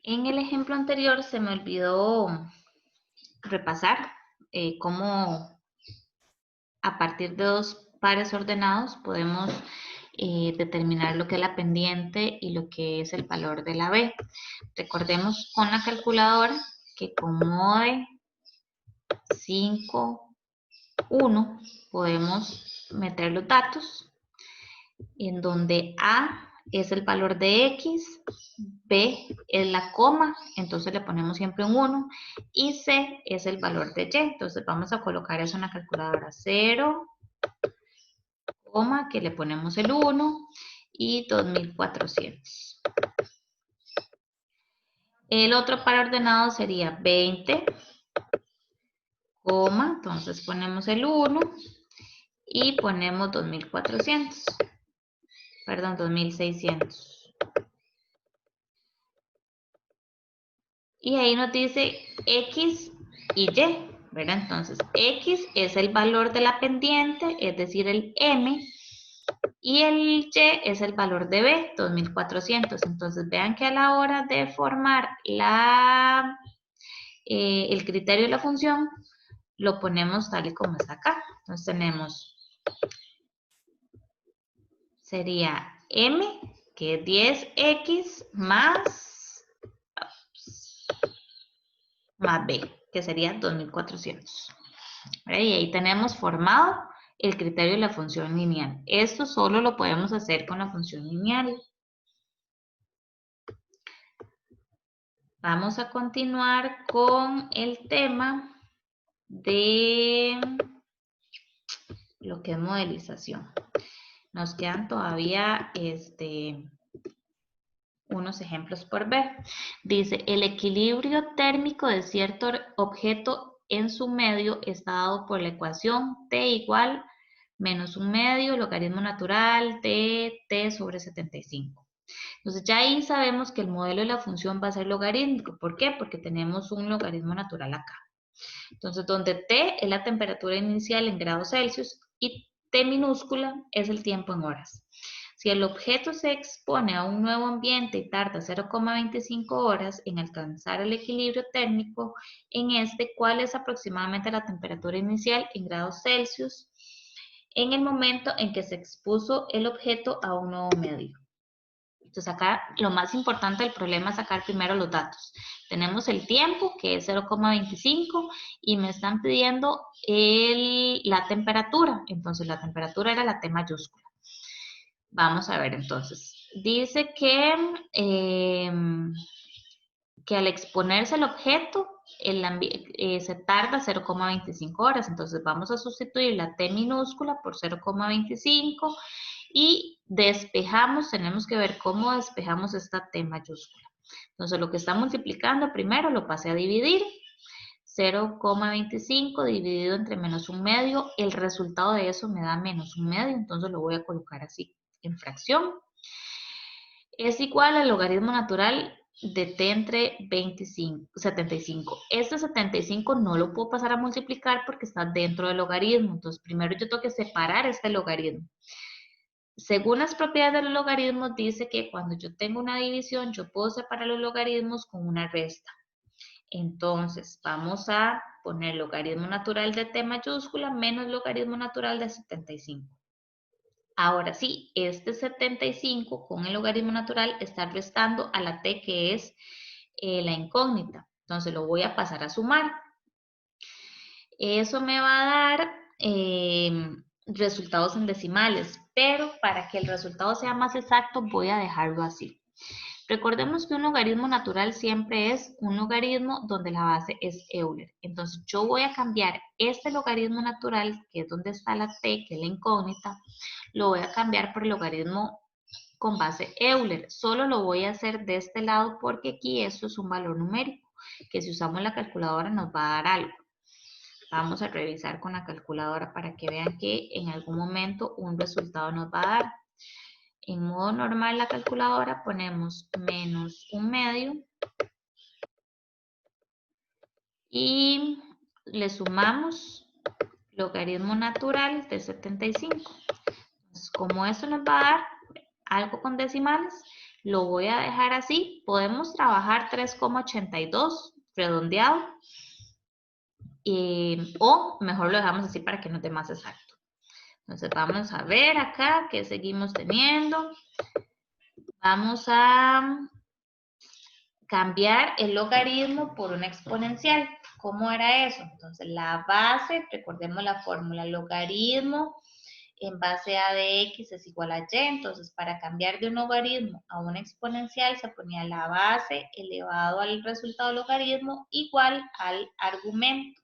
En el ejemplo anterior se me olvidó repasar cómo a partir de dos pares ordenados podemos determinar lo que es la pendiente y lo que es el valor de la B. Recordemos con la calculadora que con mode 5, 1 podemos meter los datos en donde A es el valor de X, B es la coma, entonces le ponemos siempre un 1, y C es el valor de Y. Entonces vamos a colocar eso en la calculadora: 0, coma, que le ponemos el 1, y 2400. El otro par ordenado sería 20, coma, entonces ponemos el 1 y ponemos 2400, perdón, 2600. Y ahí nos dice X y Y, ¿verdad? Entonces, X es el valor de la pendiente, es decir, el M, y el Y es el valor de B, 2400. Entonces, vean que a la hora de formar el criterio de la función, lo ponemos tal y como está acá. Entonces, tenemos, sería M, que es 10X más B, que sería 2400. Y ahí tenemos formado el criterio de la función lineal. Esto solo lo podemos hacer con la función lineal. Vamos a continuar con el tema de lo que es modelización. Nos quedan todavía unos ejemplos por ver. Dice, el equilibrio térmico de cierto objeto en su medio está dado por la ecuación T igual menos un medio, logaritmo natural de T sobre 75. Entonces ya ahí sabemos que el modelo de la función va a ser logarítmico. ¿Por qué? Porque tenemos un logaritmo natural acá. Entonces donde T es la temperatura inicial en grados Celsius y T minúscula es el tiempo en horas. Si el objeto se expone a un nuevo ambiente y tarda 0,25 horas en alcanzar el equilibrio térmico en ¿cuál es aproximadamente la temperatura inicial en grados Celsius en el momento en que se expuso el objeto a un nuevo medio? Entonces acá lo más importante del problema es sacar primero los datos. Tenemos el tiempo, que es 0,25, y me están pidiendo la temperatura. Entonces la temperatura era la T mayúscula. Vamos a ver entonces. Dice que al exponerse el objeto, se tarda 0,25 horas. Entonces vamos a sustituir la T minúscula por 0,25 y despejamos, tenemos que ver cómo despejamos esta T mayúscula. Entonces lo que está multiplicando primero lo pasé a dividir. 0,25 dividido entre menos un medio, el resultado de eso me da menos un medio, entonces lo voy a colocar así en fracción. Es igual al logaritmo natural de T entre 75. Este 75 no lo puedo pasar a multiplicar porque está dentro del logaritmo, entonces primero yo tengo que separar este logaritmo. Según las propiedades de los logaritmos, dice que cuando yo tengo una división, yo puedo separar los logaritmos con una resta. Entonces, vamos a poner logaritmo natural de T mayúscula menos logaritmo natural de 75. Ahora sí, este 75 con el logaritmo natural está restando a la T que es la incógnita. Entonces, lo voy a pasar a sumar. Eso me va a dar resultados en decimales, pero para que el resultado sea más exacto voy a dejarlo así. Recordemos que un logaritmo natural siempre es un logaritmo donde la base es Euler. Entonces yo voy a cambiar este logaritmo natural, que es donde está la T, que es la incógnita, lo voy a cambiar por el logaritmo con base Euler. Solo lo voy a hacer de este lado porque aquí esto es un valor numérico, que si usamos la calculadora nos va a dar algo. Vamos a revisar con la calculadora para que vean que en algún momento un resultado nos va a dar. En modo normal la calculadora ponemos menos un medio y le sumamos logaritmo natural de 75. Entonces, como eso nos va a dar algo con decimales, Lo voy a dejar así. Podemos trabajar 3,82 redondeado. O mejor lo dejamos así para que nos dé más exacto. Entonces vamos a ver acá qué seguimos teniendo. Vamos a cambiar el logaritmo por una exponencial. ¿Cómo era eso? Entonces la base, recordemos la fórmula, logaritmo en base a de x es igual a y. Entonces para cambiar de un logaritmo a una exponencial se ponía la base elevado al resultado logaritmo igual al argumento.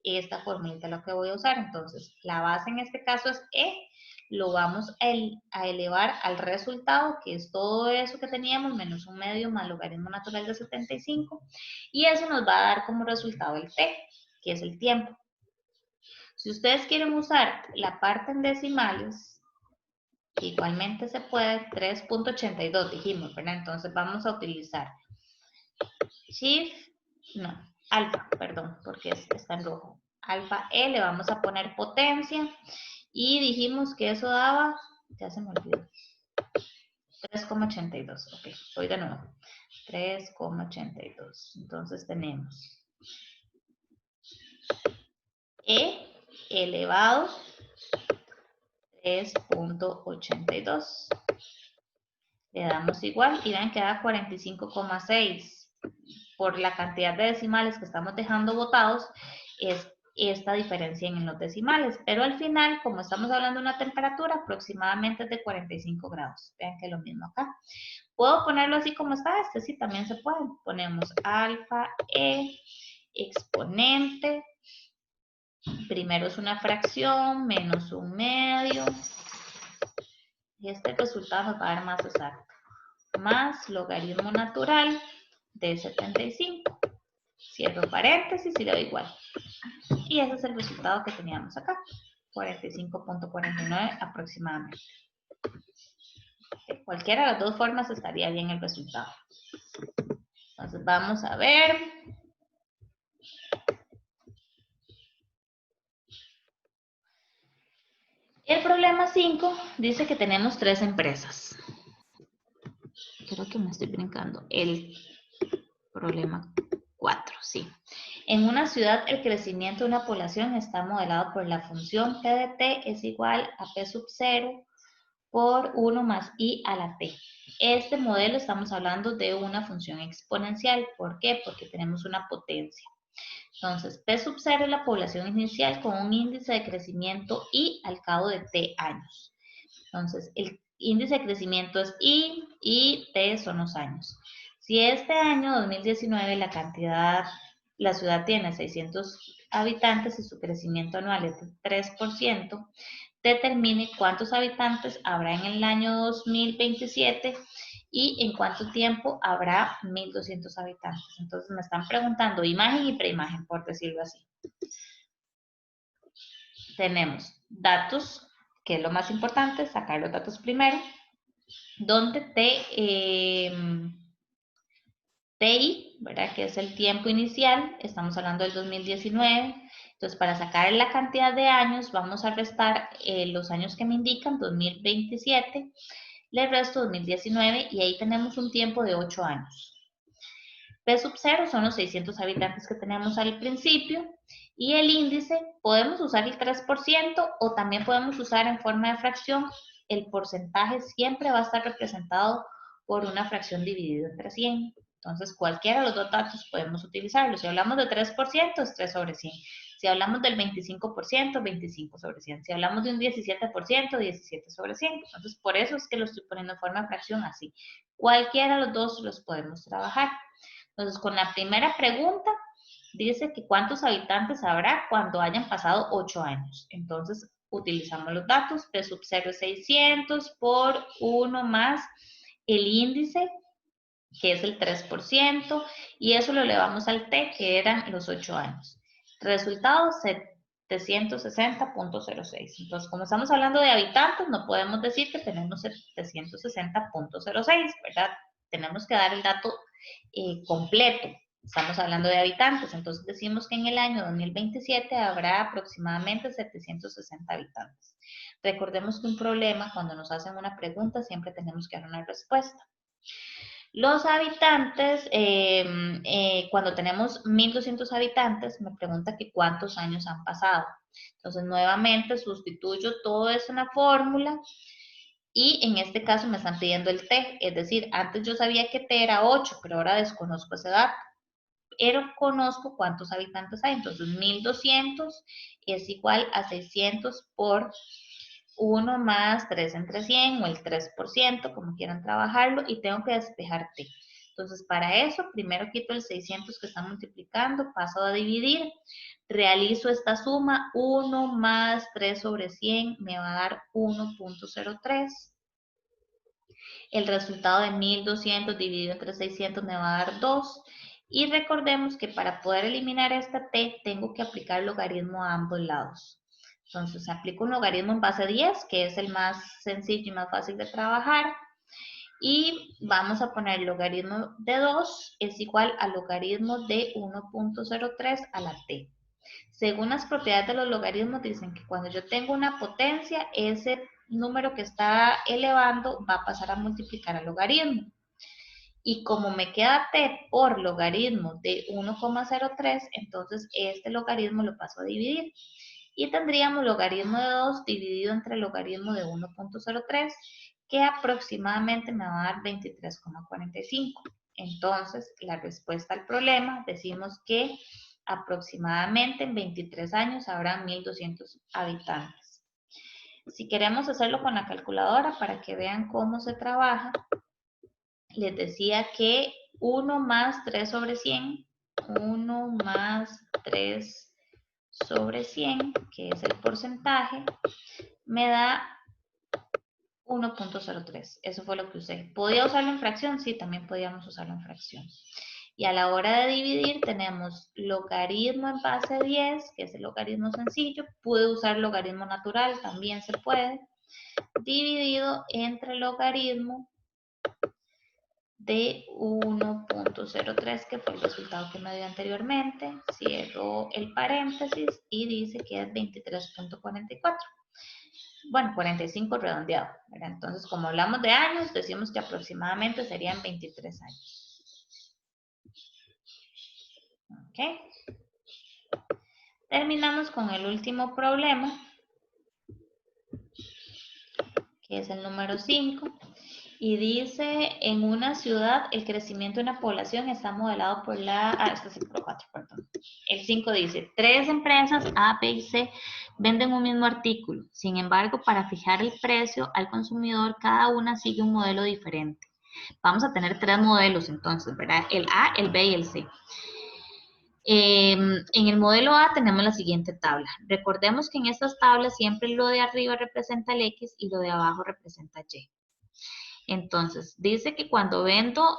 Esta fórmula es lo que voy a usar. Entonces la base en este caso es e, lo vamos a elevar al resultado, que es todo eso que teníamos, menos un medio más logaritmo natural de 75, y eso nos va a dar como resultado el t, que es el tiempo. Si ustedes quieren usar la parte en decimales, igualmente se puede, 3.82 dijimos, ¿verdad? Entonces vamos a utilizar alfa, perdón, porque está en rojo. Alfa E, le vamos a poner potencia, y dijimos que eso daba, ya se me olvidó, 3,82. Ok, voy de nuevo. 3,82. Entonces tenemos E elevado 3.82. Le damos igual y vean que da 45,6. Por la cantidad de decimales que estamos dejando botados, es esta diferencia en los decimales, pero al final, como estamos hablando de una temperatura, aproximadamente es de 45 grados. Vean que es lo mismo acá. ¿Puedo ponerlo así como está? Sí, también se puede. Ponemos alfa e exponente. Primero es una fracción menos un medio. Y este resultado nos va a dar más exacto. Más logaritmo natural de 75. Cierro paréntesis y le doy igual. Y ese es el resultado que teníamos acá. 45.49 aproximadamente. De cualquiera de las dos formas estaría bien el resultado. Entonces vamos a ver. El problema 5 dice que tenemos 3 empresas. Creo que me estoy brincando. El problema 4, sí. En una ciudad, el crecimiento de una población está modelado por la función P de T es igual a P sub 0 por 1 más I a la T. Este modelo estamos hablando de una función exponencial. ¿Por qué? Porque tenemos una potencia. Entonces, P sub 0 es la población inicial con un índice de crecimiento I al cabo de T años. Entonces, el índice de crecimiento es I y T son los años. Si este año 2019 la ciudad tiene 600 habitantes y su crecimiento anual es de 3%, determine cuántos habitantes habrá en el año 2027 y en cuánto tiempo habrá 1.200 habitantes. Entonces me están preguntando imagen y preimagen, por decirlo así. Tenemos datos, que es lo más importante, sacar los datos primero, donde TI, ¿verdad? Que es el tiempo inicial, estamos hablando del 2019. Entonces, para sacar la cantidad de años, vamos a restar los años que me indican, 2027, le resto 2019 y ahí tenemos un tiempo de 8 años. P sub 0 son los 600 habitantes que tenemos al principio y el índice podemos usar el 3% o también podemos usar en forma de fracción. El porcentaje siempre va a estar representado por una fracción dividida entre 100. Entonces, cualquiera de los dos datos podemos utilizarlo. Si hablamos de 3%, es 3 sobre 100. Si hablamos del 25%, 25 sobre 100. Si hablamos de un 17%, 17 sobre 100. Entonces, por eso es que lo estoy poniendo en forma de fracción así. Cualquiera de los dos los podemos trabajar. Entonces, con la primera pregunta, dice que cuántos habitantes habrá cuando hayan pasado 8 años. Entonces, utilizamos los datos, P sub 0 es 600 por 1 más el índice, que es el 3%, y eso lo elevamos al T, que eran los 8 años. Resultado, 760.06. Entonces, como estamos hablando de habitantes, no podemos decir que tenemos 760.06, ¿verdad? Tenemos que dar el dato completo. Estamos hablando de habitantes, entonces decimos que en el año 2027 habrá aproximadamente 760 habitantes. Recordemos que un problema, cuando nos hacen una pregunta, siempre tenemos que dar una respuesta. Los habitantes, cuando tenemos 1200 habitantes, me pregunta que cuántos años han pasado. Entonces, nuevamente sustituyo todo eso en la fórmula y en este caso me están pidiendo el T, es decir, antes yo sabía que T era 8, pero ahora desconozco ese dato. Pero conozco cuántos habitantes hay, entonces 1200 es igual a 600 por 1 más 3 entre 100 o el 3%, como quieran trabajarlo, y tengo que despejar T. Entonces, para eso, primero quito el 600 que está multiplicando, paso a dividir, realizo esta suma, 1 más 3 sobre 100 me va a dar 1.03. El resultado de 1200 dividido entre 600 me va a dar 2. Y recordemos que para poder eliminar esta t, tengo que aplicar logaritmo a ambos lados. Entonces, aplico un logaritmo en base 10, que es el más sencillo y más fácil de trabajar. Y vamos a poner logaritmo de 2 es igual al logaritmo de 1.03 a la t. Según las propiedades de los logaritmos, dicen que cuando yo tengo una potencia, ese número que está elevando va a pasar a multiplicar al logaritmo. Y como me queda t por logaritmo de 1,03, entonces este logaritmo lo paso a dividir. Y tendríamos logaritmo de 2 dividido entre logaritmo de 1.03, que aproximadamente me va a dar 23,45. Entonces, la respuesta al problema, decimos que aproximadamente en 23 años habrá 1200 habitantes. Si queremos hacerlo con la calculadora para que vean cómo se trabaja, les decía que 1 más 3 sobre 100, 1 más 3 sobre 100, que es el porcentaje, me da 1.03. Eso fue lo que usé. ¿Podía usarlo en fracción? Sí, también podíamos usarlo en fracción. Y a la hora de dividir tenemos logaritmo en base 10, que es el logaritmo sencillo. Pude usar logaritmo natural, también se puede. Dividido entre logaritmo de 1.03, que fue el resultado que me dio anteriormente. Cierro el paréntesis y dice que es 23.44. Bueno, 45 redondeado, ¿verdad? Entonces, como hablamos de años, decimos que aproximadamente serían 23 años. ¿Ok? Terminamos con el último problema, que es el número 5. Y dice, en una ciudad el crecimiento de una población está modelado por la... este es el 4, perdón. El 5 dice, 3 empresas A, B y C venden un mismo artículo. Sin embargo, para fijar el precio al consumidor, cada una sigue un modelo diferente. Vamos a tener 3 modelos entonces, ¿verdad? El A, el B y el C. En el modelo A tenemos la siguiente tabla. Recordemos que en estas tablas siempre lo de arriba representa el X y lo de abajo representa Y. Entonces, dice que cuando vendo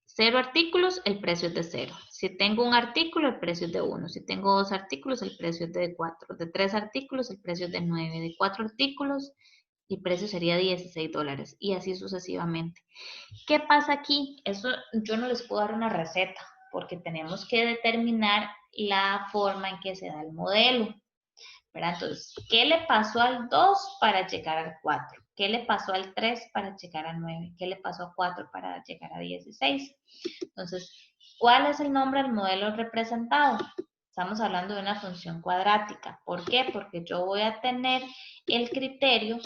0 artículos, el precio es de 0. Si tengo un artículo, el precio es de 1. Si tengo 2 artículos, el precio es de 4. De 3 artículos, el precio es de 9. De 4 artículos, el precio sería $16. Y así sucesivamente. ¿Qué pasa aquí? Eso yo no les puedo dar una receta, porque tenemos que determinar la forma en que se da el modelo. ¿Verdad? Entonces, ¿qué le pasó al 2 para llegar al 4? ¿Qué le pasó al 3 para llegar al 9? ¿Qué le pasó a 4 para llegar a 16? Entonces, ¿cuál es el nombre del modelo representado? Estamos hablando de una función cuadrática. ¿Por qué? Porque yo voy a tener el criterio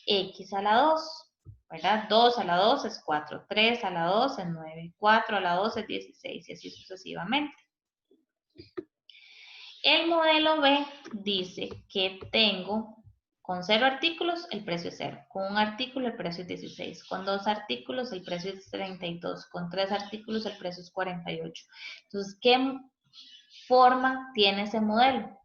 x a la 2. ¿Verdad? 2 a la 2 es 4, 3 a la 2 es 9, 4 a la 2 es 16 y así sucesivamente. El modelo B dice que tengo con 0 artículos el precio es 0, con un artículo el precio es 16, con 2 artículos el precio es 32, con 3 artículos el precio es 48. Entonces, ¿qué forma tiene ese modelo?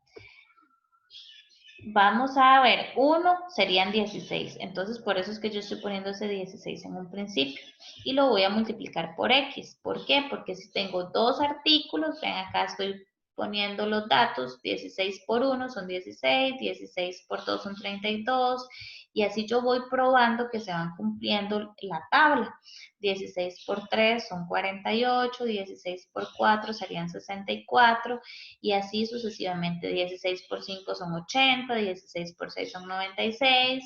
Vamos a ver, 1 serían 16, entonces por eso es que yo estoy poniendo ese 16 en un principio y lo voy a multiplicar por X. ¿Por qué? Porque si tengo 2 artículos, ven acá estoy poniendo los datos, 16 por 1 son 16, 16 por 2 son 32 y así yo voy probando que se van cumpliendo la tabla. 16 por 3 son 48, 16 por 4 serían 64 y así sucesivamente. 16 por 5 son 80, 16 por 6 son 96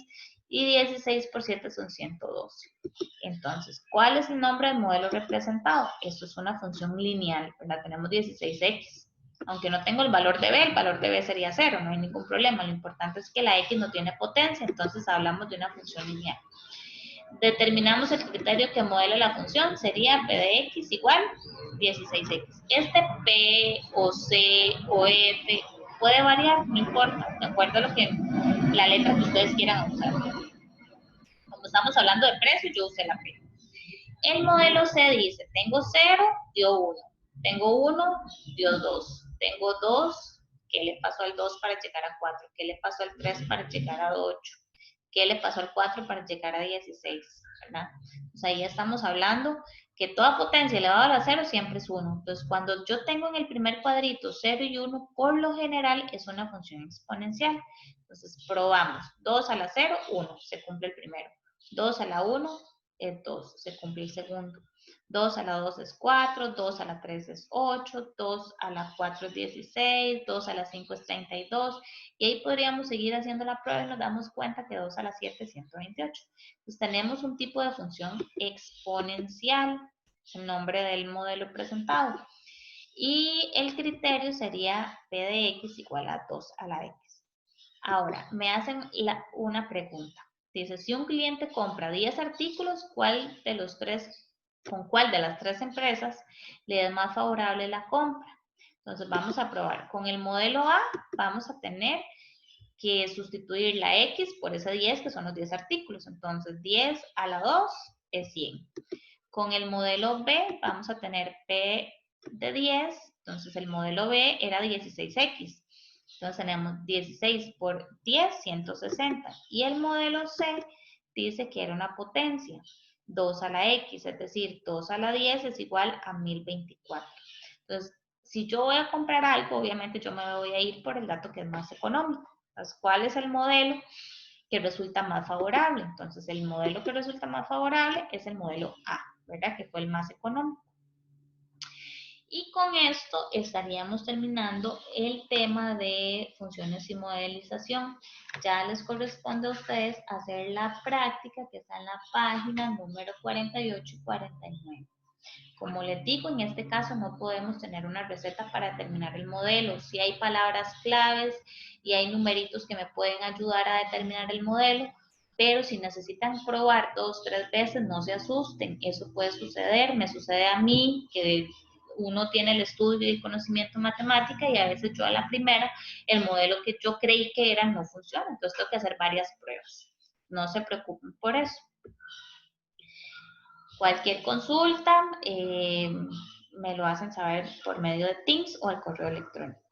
y 16 por 7 son 112. Entonces, ¿cuál es el nombre del modelo representado? Esto es una función lineal, ¿verdad? Tenemos 16x. Aunque no tengo el valor de b, el valor de b sería 0, no hay ningún problema. Lo importante es que la x no tiene potencia, entonces hablamos de una función lineal. Determinamos el criterio que modela la función, sería p de x igual 16x. Este p o c o f puede variar, no importa, de acuerdo a lo que la letra que ustedes quieran usar. Como estamos hablando de precio, yo usé la p. El modelo C dice, tengo 0, dio 1. Tengo 1, dio 2. Tengo 2, ¿qué le pasó al 2 para llegar a 4? ¿Qué le pasó al 3 para llegar a 8? ¿Qué le pasó al 4 para llegar a 16? ¿Verdad? Entonces ahí estamos hablando que toda potencia elevada a la 0 siempre es 1. Entonces cuando yo tengo en el primer cuadrito 0 y 1, por lo general es una función exponencial. Entonces probamos. 2 a la 0, 1, se cumple el primero. 2 a la 1 es 2, se cumple el segundo. 2 a la 2 es 4, 2 a la 3 es 8, 2 a la 4 es 16, 2 a la 5 es 32, y ahí podríamos seguir haciendo la prueba y nos damos cuenta que 2 a la 7 es 128. Entonces tenemos un tipo de función exponencial, es el nombre del modelo presentado. Y el criterio sería p de x igual a 2 a la x. Ahora, me hacen una pregunta. Dice, si un cliente compra 10 artículos, ¿con cuál de las tres empresas le es más favorable la compra? Entonces vamos a probar. Con el modelo A vamos a tener que sustituir la X por ese 10, que son los 10 artículos. Entonces 10 a la 2 es 100. Con el modelo B vamos a tener P de 10, entonces el modelo B era 16X. Entonces tenemos 16 por 10, 160. Y el modelo C dice que era una potencia, 2 a la X, es decir, 2 a la 10 es igual a 1024. Entonces, si yo voy a comprar algo, obviamente yo me voy a ir por el dato que es más económico. Entonces, ¿cuál es el modelo que resulta más favorable? Entonces, el modelo que resulta más favorable es el modelo A, ¿verdad? Que fue el más económico. Y con esto estaríamos terminando el tema de funciones y modelización. Ya les corresponde a ustedes hacer la práctica que está en la página número 48 y 49. Como les digo, en este caso no podemos tener una receta para determinar el modelo. Sí hay palabras claves y hay numeritos que me pueden ayudar a determinar el modelo, pero si necesitan probar 2, 3 veces, no se asusten. Eso puede suceder, me sucede a mí, que uno tiene el estudio y el conocimiento en matemática y a veces yo a la primera, el modelo que yo creí que era no funciona. Entonces tengo que hacer varias pruebas. No se preocupen por eso. Cualquier consulta me lo hacen saber por medio de Teams o al correo electrónico.